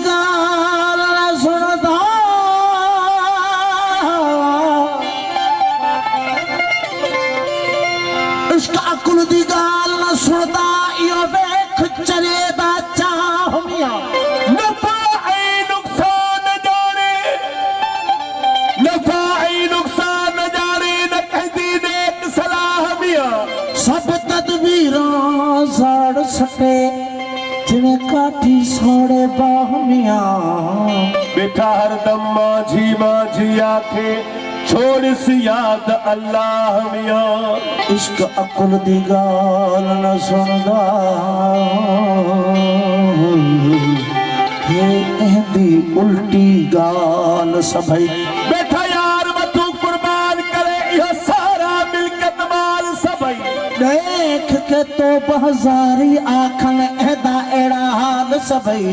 गाल न सुनदा इश्क अकुल दी गाल न सुनदा यो वेख चले दा चाह मियां नफाई नुकसान जाने नफाई नुकसान जाने न कहदी नेक सलाह मियां सब तदबीरां साड़ सके जिवें काठी साड़े बाह मियां बेटा हरदम माझी माझी आखे छोड़ सी याद अल्लाह मियां इश्क अकुल दी गाल न सुनदा ये एंदी उल्टी गाल सभई बेटा यार मथू कुर्बान करे यह सारा मिलकत माल सबई देख के तो बहजारी आखन एदा एड़ा हाल सभई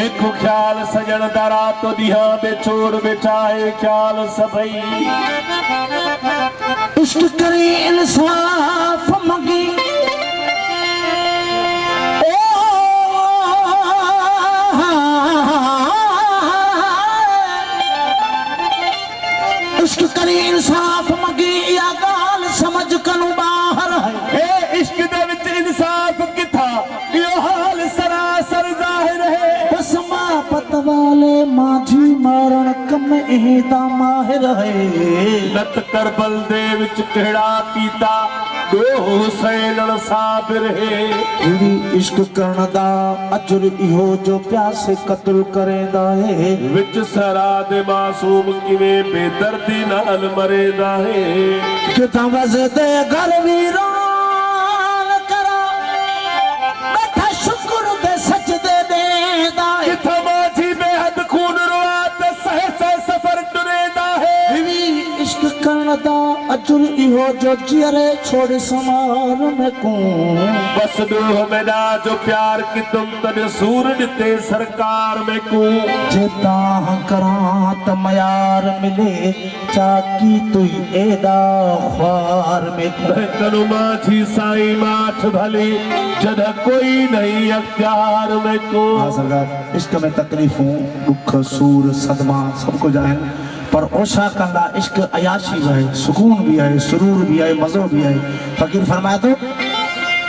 एक ख्याल सजन दरा तो दिहा बेचोर बेचाए ख्याल सबई इश्क करे इंसाफ मगी इश्क करे इंसाफ मगी या गाल समझ कनु बाहर है ए इश्क दे विच इंसाफ किथा यो हाल सरासर जाहिर है बस मां पत वाले माझी मारण कम एदा माहिर है नत करबल दे विच केड़ा कीता दो हुसैन साबिर है इहड़ी इश्क करण दा अजर इहो जो प्यासे कत्ल करेंदा है विच सरा दे मासूम किवे बेदर्दी नाल मरेदा है किथा वजदे घर वीरान करा बैठा शुक्र दे सजदे देदा है किथा माझी बेहद खून रुआ ते सह सफर टुरेदा है इहड़ी इश्क करण दा अजर इहो जो जियरे छोड़ समार में को बस डोह में ना जो प्यार की तुम तने सूर दिते सरकार में को जेता करा त मयार मिले चाकी तुई एदा ख्वार में को कनु माझी साई माठ भली जद कोई नहीं अख्तियार में को हाँ सरकार इश्क में तकलीफों दुख सूर सदमा सबको जाए पर ओशा कंदा इश्क अयाशी भी है सुकून भी है सुरूर भी है मजो भी है फकीर फरमाया तो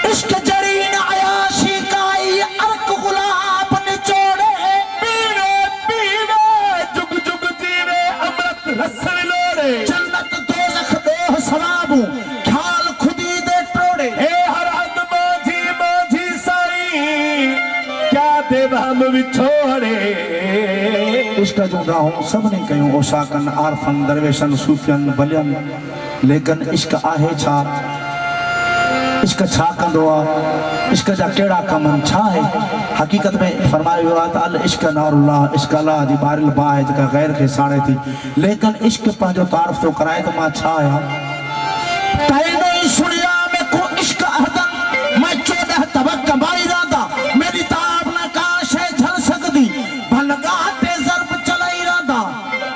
इश्क जरीन अयाशी का ये अर्क गुलाब निचोड़े पीवे पीवे जुग जुग जीवे अमृत रसन लोड़े जन्नत दोज़ख दोह सवाबू ख्याल खुदी दे टोड़े हे हर हद माझी साई क्या देव हम विछोड़े इश्क जो गाऊं सब ने कयूं ओशा कन आरफन दरवेशन सूफियन बलियन लेकिन इश्क आहे छा इश्क छा कंदो आ इश्क जा केड़ा कमन छा है हकीकत में फरमायो वियो आहे त अल इश्क नारुल्लाह इश्क अल्लाह जी बारिल बाह जेका गैर खे साड़े थी लेकिन इश्क पंहिंजो तारफ तो कराए त मां छा आहियां तैने सुनिया में को इश्क अहदन मैं 14 तबक कमाई रांदा मेरी ताब न काश है झल सकदी भलगा ते जरब चलाई रांदा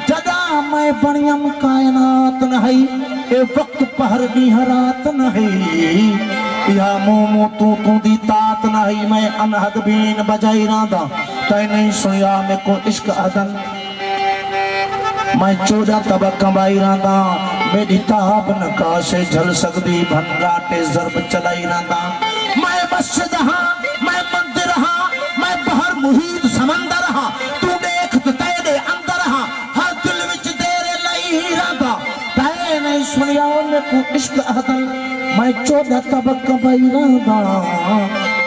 जदा मैं बणियम कायनात नहीं ए वक्त पहर दी रात नहीं या मोमो तू दी तात नहीं मैं अनहद बीन बजाई रांदा तैने सुनिया में को इश्क अहदन मैं 14 तबक कमाई रांदा मेरी ताब न काशे झल सकदी भनगाटे जरब चलाई रांदा मैं मस्जिद हां मैं मंदिर हां मैं बहर मुहीत समंदर हां तू देख तो तेरे अंदर हां हर दिल विच तेरे लई रांदा तै नहीं सुनिया में को इश्क अहदन मैं 14 तबक कमाई रांदा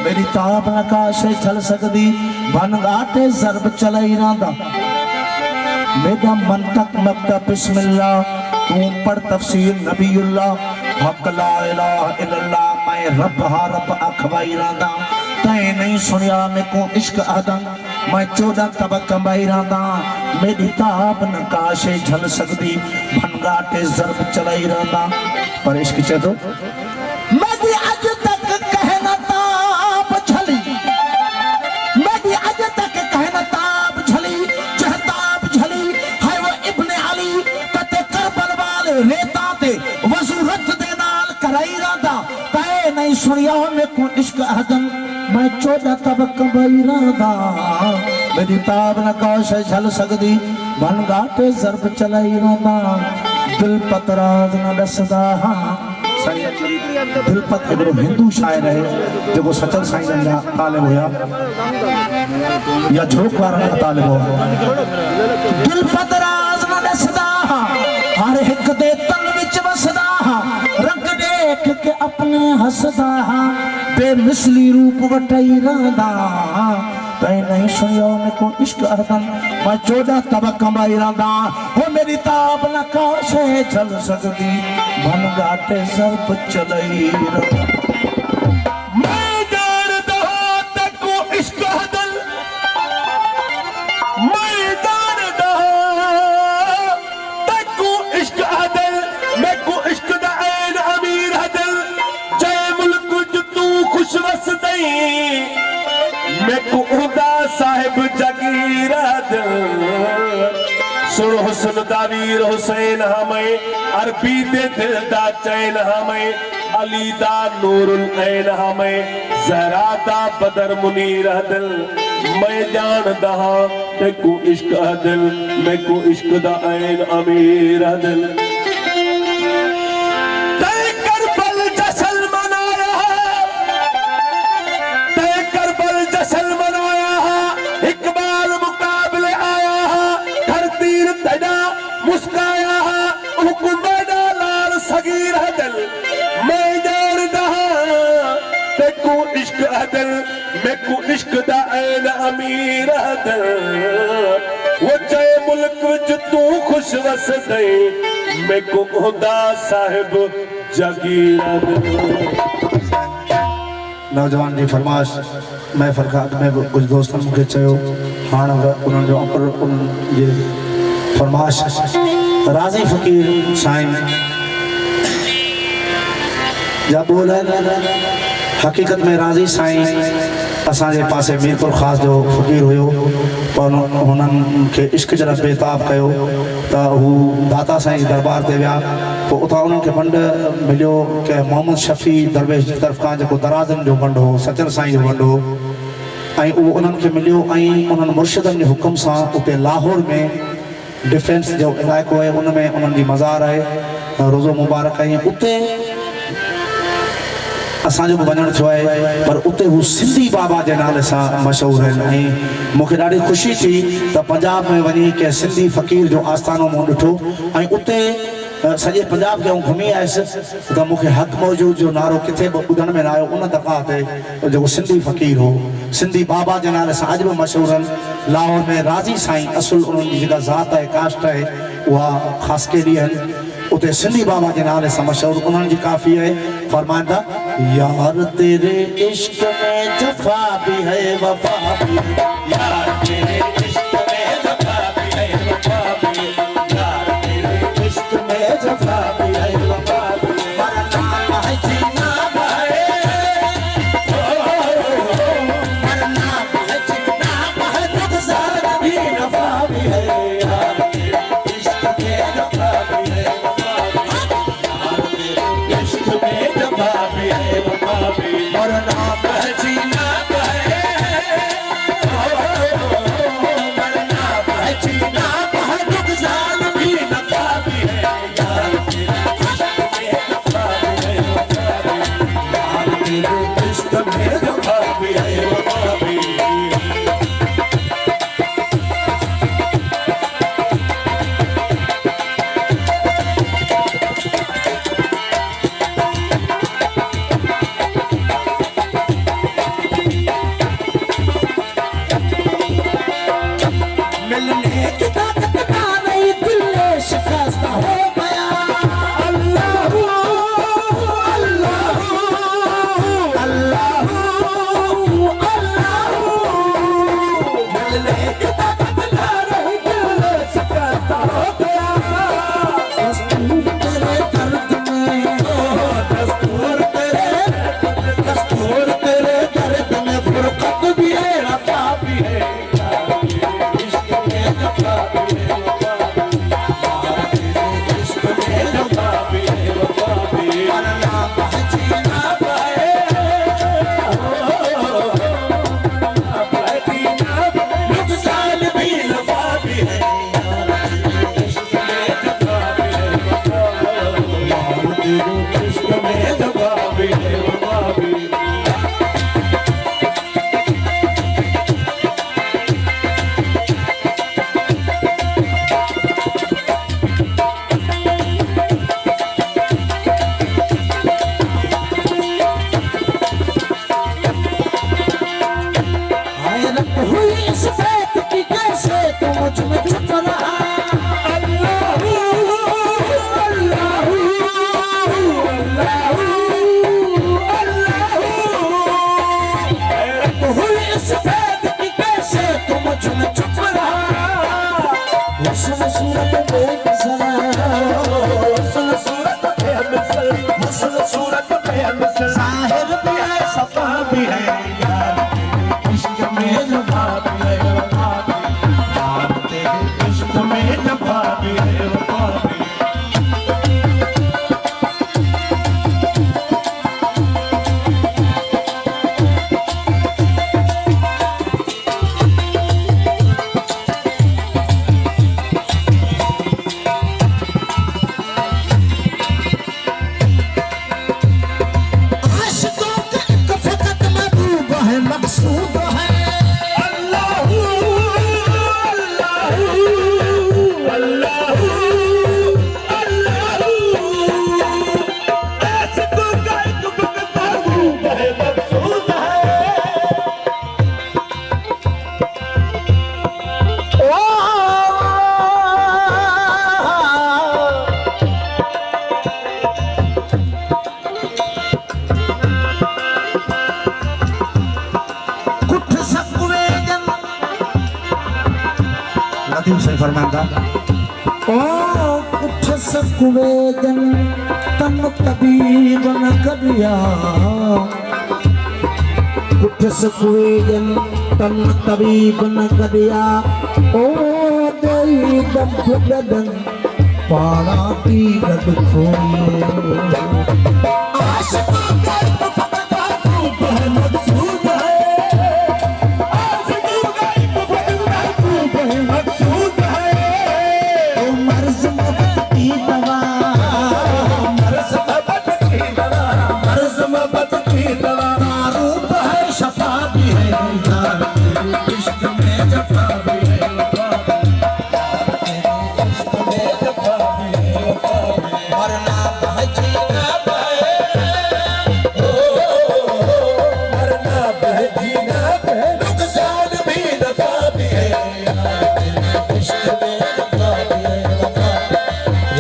मेरी ताब न काशे झल सकदी भनगाटे जरब चलाई रांदा मेरा मंतक मक्तब बिस्मिल्लाह तू पढ़ तफसीर नबीउल्लाह हक ला इलाहा इल्लल्लाह मैं रब हा रब अखवाई रांदा तै नहीं सुनिया में को इश्क अहदन मैं 14 तबक कमाई रांदा मेरी ताब न काशे झल सकदी भनगाटे जरब चलाई रांदा पर इश्क चे तो मेरी अज तक कहना ताब झली मेरी अज तक कहना ताब झली जहताब झली है वो इब्ने अली कते करबल वाले रेता ते वजू रत दे नाल कराई रांदा तै नहीं सुनिया में को इश्क अहदन मैं 14 तबक कमाई रांदा मेरी ताब न कौश झल सकदी बन घाटे ज़रब चलाई रोंदा दिल पतराज न दसदा हाँ दिल पत हिकिड़ो हिंदू शाइर है जेको सचल साईं जा तालिब हुया या झोक वारनि जा तालिब हुआ दिल पतराज न दसदा हर हिक दे तन विच वसदा रंग देख के अपने हसदा बेमिसली रूप वटई रहंदा तैं नहीं सुनियो न को इश्क अदन मैं 14 तबक कमाई रहंदा हो मेरी ताब न कौशे झल सकदी मन घाटे ज़रब चलई मैं जानदा तको इश्क अदल मैं जानदा तको इश्क अदल मैं को इश्क दा ऐन अमीर हदल जय मुल्क ज तू खुश वस दई मैं को उदा साहिब जगीरा सुन हुस्न दावीर हुसैन हमें अरबी दे दिल दा चैन हमें अली दा नूरुल ऐन हमें ज़हरा दा बदर मुनीर दिल मैं जानदा ते को इश्क दिल मैं को इश्क दा ऐन अमीर दिल इश्क दा ऐन अमीर दिल वो चाहे मुल्क विच तू खुश वस दई मैं को खुदा साहिब जगीरा दिल नौजवान जी फरमाश मैं फरकात में कुछ दोस्तन मुझे चयो हाण उन्हनि जो उन्हनि जे फरमाश राज़ी फ़कीर साईं जा बोल हकीकत में राज़ी साईं असांजे पासे मीरपुर ख़ास जो फ़कीर हुयो पर हुननि खे इश्क जरा बेताब कयो त हू दाता साईं दरबार ते विया पोइ उतां उन्हनि खे फंड मिलियो कि मोहम्मद शफ़ी दरवेश जी तरफ़ खां जेको दराज़नि जो फंड हो सचल साईं जो फंड हो ऐं उहो उन्हनि खे मिलियो ऐं उन्हनि मुर्शिदनि जे हुकुम सां उते लाहौर में डिफेंस जो इलाइक़ो आहे उन में उन्हनि जी मज़ार आहे रोज़ो मुबारक ऐं उते असांजो बि वञणु थियो आहे पर उते हू सिंधी बाबा जे नाले सां मशहूरु आहिनि ऐं मूंखे ॾाढी ख़ुशी थी त पंजाब में वञी कंहिं सिंधी फ़क़ीर जो आस्थानो मूं ॾिठो ऐं उते सॼे पंजाब खे घुमी आयुसि त मूंखे हक़ मौजूद जो नारो किथे बि ॿुधण में न आयो उन दफ़ा ते जेको सिंधी फ़क़ीर हो सिंधी बाबा जे नाले सां अॼु बि मशहूरु आहिनि लाहौर में राज़ी साईं असुल उन्हनि जी जेका ज़ात आहे कास्ट आहे उहा ख़ासि केॾी आहिनि उते सिंधी बाबा के नाले से मशहूर उन्होंने काफी है फरमाता यार तेरे इश्क में जफा भी है वफा भी यार तेरे इश्क में जफा भी है वफा भी यार तेरे इश्क में जफा भी है वफा भी मरना है जीना है मरना है जीना है गुज़ार भी नफा भी है यार तेरे इश्क में जफा भी है भी है, रफ़ा भी है, यार तेरे इश्क में जफ़ा भी तू मुझ में छुप रहा अल्लाहू अल्लाहू अल्लाहू अल्लाहू हैरत हुई इस भेद की कैसे तू मुझ में छुप रहा हुस्न सूरत बेमिसाल हुस्न सूरत बेमिसाल हुस्न सूरत बेमिसाल जाहिर भी है सफा भी है यार इश्क में जफा भी है वफा भी यार तेरे इश्क में जफा भी है वफा भी मकसूद है अल्लाहू अल्लाहू अल्लाहू अल्लाहू आशिकों का एक वक्त महबूब है मकसूद है लतीफ से फरमांदा ओ कुछ सकुवेदन तन तबीब न करिया कुछ सकुवेदन तन तबीब न करिया ओ देई दबदन पाड़ा की गद खोयो आशिकों का फकत महबूब है मकसूद है आशिकों का एक वक्त महबूब है मकसूद है ओ मर्ज मोहब्बत की दवा मर्ज़ मोहब्बत की दवा मर्ज़ मोहब्बत की दवा मारूफ है शफा भी है यार तेरे इश्क में जफा भी है वफा भी तेरे इश्क में जफा भी है वफा भी मरना बहजीना बहे मरना बहजीना बहे नुकसान भी दफा भी है यार तेरे इश्क में जफा भी है वफा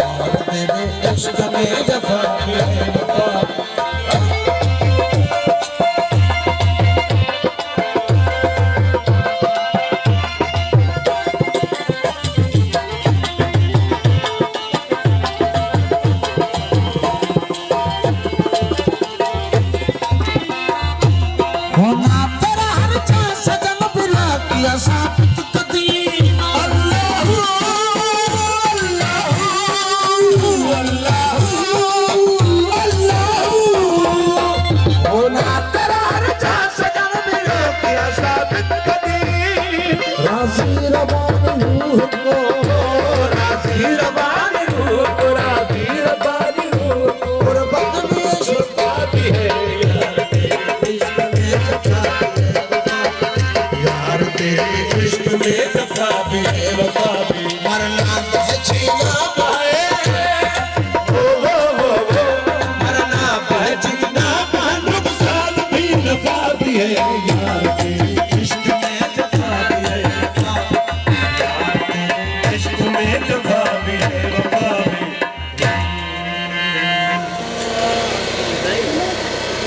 यार तेरे इश्क में जफा भी है वफा होना तेरा हर चाह सजन बुला किया साबित कदीम अल्लाहू अल्लाहू अल्लाहू अल्लाहू होना तेरा हर चाह सजन मिला किया साबित कदीम राजी रबान रूह को राज़ी रबानी रूह को राज़ी रबानी रूह को गुरबत में छुपा भी है इश्क में जफा यार तेरे इश्क में जफा भी है वफा भी मरना बहजीना मरना बहजीना नुकसान भी दफा भी है